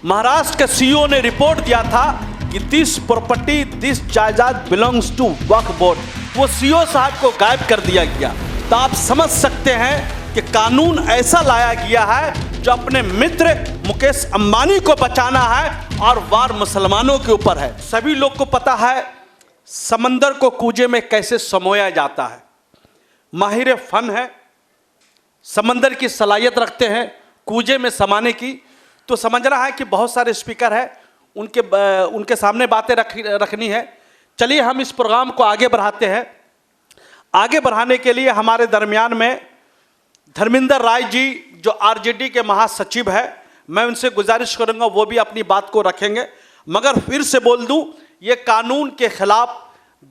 महाराष्ट्र के सीईओ ने रिपोर्ट दिया था कि दिस प्रॉपर्टी दिस जायदाद बिलोंग्स टू वक्फ बोर्ड। वो सीईओ साहब को गायब कर दिया गया। तो आप समझ सकते हैं कि कानून ऐसा लाया गया है जो अपने मित्र मुकेश अंबानी को बचाना है और वार मुसलमानों के ऊपर है। सभी लोग को पता है समंदर को कूजे में कैसे समोया जाता है। माहिर फन है, समंदर की सलाहियत रखते हैं कूजे में समाने की। तो समझना है कि बहुत सारे स्पीकर हैं, उनके सामने बातें रखनी है। चलिए हम इस प्रोग्राम को आगे बढ़ाते हैं। आगे बढ़ाने के लिए हमारे दरमियान में धर्मेंद्र राय जी जो आरजेडी के महासचिव है, मैं उनसे गुजारिश करूंगा वो भी अपनी बात को रखेंगे। मगर फिर से बोल दूं, ये कानून के खिलाफ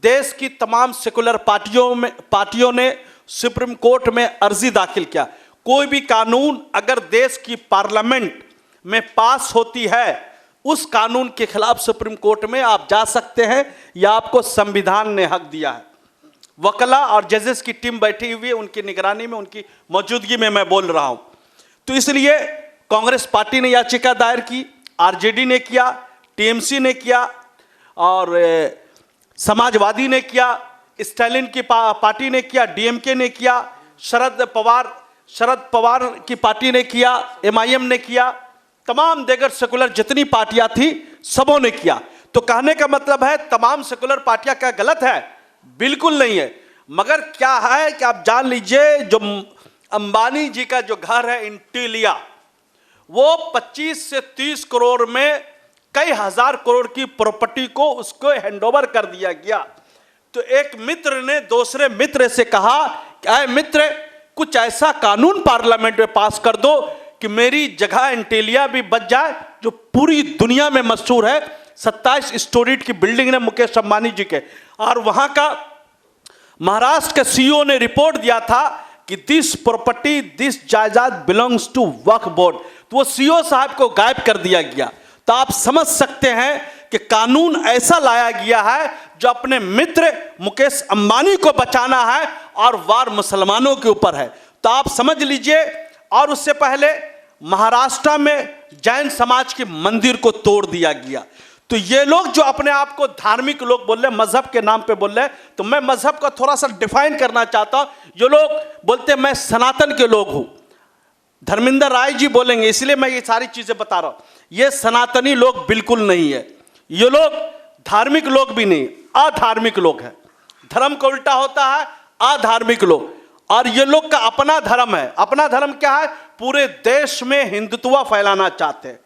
देश की तमाम सेकुलर पार्टियों ने सुप्रीम कोर्ट में अर्जी दाखिल किया। कोई भी कानून अगर देश की पार्लियामेंट में पास होती है, उस कानून के खिलाफ सुप्रीम कोर्ट में आप जा सकते हैं, यह आपको संविधान ने हक दिया है। वकला और जजेस की टीम बैठी हुई है, उनकी निगरानी में, उनकी मौजूदगी में मैं बोल रहा हूं। तो इसलिए कांग्रेस पार्टी ने याचिका दायर की, आरजेडी ने किया, टीएमसी ने किया और समाजवादी ने किया, स्टालिन की पार्टी ने किया, डीएमके ने किया, शरद पवार की पार्टी ने किया, एमआईएम ने किया, तमाम देगर सेकुलर जितनी पार्टियां थी सबों ने किया। तो कहने का मतलब है तमाम सेकुलर पार्टियां क्या गलत है? बिल्कुल नहीं है। मगर क्या है कि आप जान लीजिए, जो अंबानी जी का जो घर है इंटीलिया, वो 25 से 30 करोड़ में कई हजार करोड़ की प्रॉपर्टी को उसको हैंडओवर कर दिया गया। तो एक मित्र ने दूसरे मित्र से कहा कि अरे मित्र, कुछ ऐसा कानून पार्लियामेंट में पास कर दो कि मेरी जगह इंटीलिया भी बच जाए, जो पूरी दुनिया में मशहूर है। 27 स्टोरी की बिल्डिंग है मुकेश अंबानी जी के। और वहां का महाराष्ट्र के सीईओ ने रिपोर्ट दिया था कि दिस प्रॉपर्टी दिस जायदाद बिलोंग्स टू वक्फ बोर्ड। तो वो सीईओ साहब को गायब कर दिया गया। तो आप समझ सकते हैं कि कानून ऐसा लाया गया है जो अपने मित्र मुकेश अंबानी को बचाना है और वार मुसलमानों के ऊपर है। तो आप समझ लीजिए। और उससे पहले महाराष्ट्र में जैन समाज के मंदिर को तोड़ दिया गया। तो ये लोग जो अपने आप को धार्मिक लोग बोल रहे, मजहब के नाम पे बोल रहे, तो मैं मजहब का थोड़ा सा डिफाइन करना चाहता हूं। ये लोग बोलते मैं सनातन के लोग हूं, धर्मेंद्र राय जी बोलेंगे, इसलिए मैं ये सारी चीजें बता रहा हूं। ये सनातनी लोग बिल्कुल नहीं है, ये लोग धार्मिक लोग भी नहीं, अधार्मिक लोग हैं। धर्म का उल्टा होता है अधार्मिक लोग। और ये लोग का अपना धर्म है। अपना धर्म क्या है? पूरे देश में हिंदुत्व फैलाना चाहते हैं।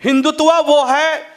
हिंदुत्व वो है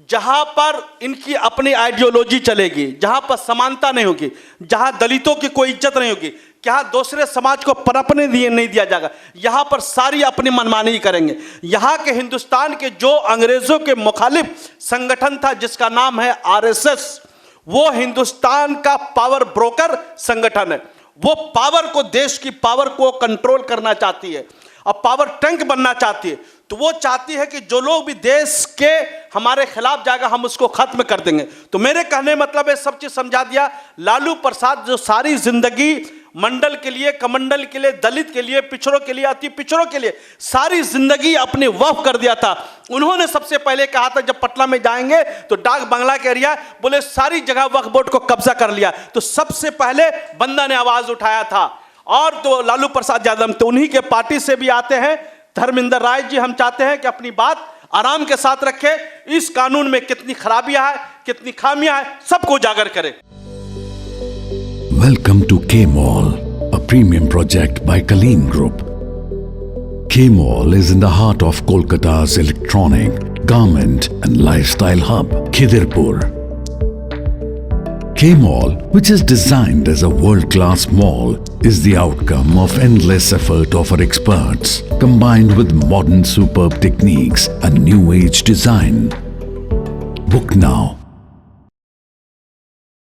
जहां पर इनकी अपनी आइडियोलॉजी चलेगी, जहां पर समानता नहीं होगी, जहां दलितों की कोई इज्जत नहीं होगी, क्या दूसरे समाज को पनपने नहीं दिया जाएगा। यहां पर सारी अपनी मनमानी करेंगे। यहां के हिंदुस्तान के जो अंग्रेजों के मुखालिफ संगठन था जिसका नाम है आरएसएस, वो हिंदुस्तान का पावर ब्रोकर संगठन है। वो पावर को, देश की पावर को कंट्रोल करना चाहती है और पावर टैंक बनना चाहती है। तो वो चाहती है कि जो लोग भी देश के हमारे खिलाफ जाएगा हम उसको खत्म कर देंगे। तो मेरे कहने मतलब है सब चीज समझा दिया। लालू प्रसाद जो सारी जिंदगी मंडल के लिए, कमंडल के लिए, दलित के लिए, पिछड़ों के लिए, अति पिछड़ों के लिए सारी जिंदगी अपने वक्फ कर दिया था। उन्होंने सबसे पहले कहा था जब पटना में जाएंगे तो डाक बंगला के एरिया, बोले सारी जगह वक्फ बोर्ड को कब्जा कर लिया। तो सबसे पहले बंदा ने आवाज उठाया था। और तो लालू प्रसाद यादव तो उन्हीं के पार्टी से भी आते हैं। धर्मेंद्र राय जी, हम चाहते हैं कि अपनी बात आराम के साथ रखें। इस कानून में कितनी खराबियां है, कितनी खामियां है, सबको उजागर करें। Welcome to K-Mall, a premium project by Kaleen Group. K-Mall is in the heart of Kolkata's electronic, garment and lifestyle hub, Khidirpur. K-Mall, which is designed as a world-class mall, is the outcome of endless effort of our experts, combined with modern superb techniques and new age design. Book now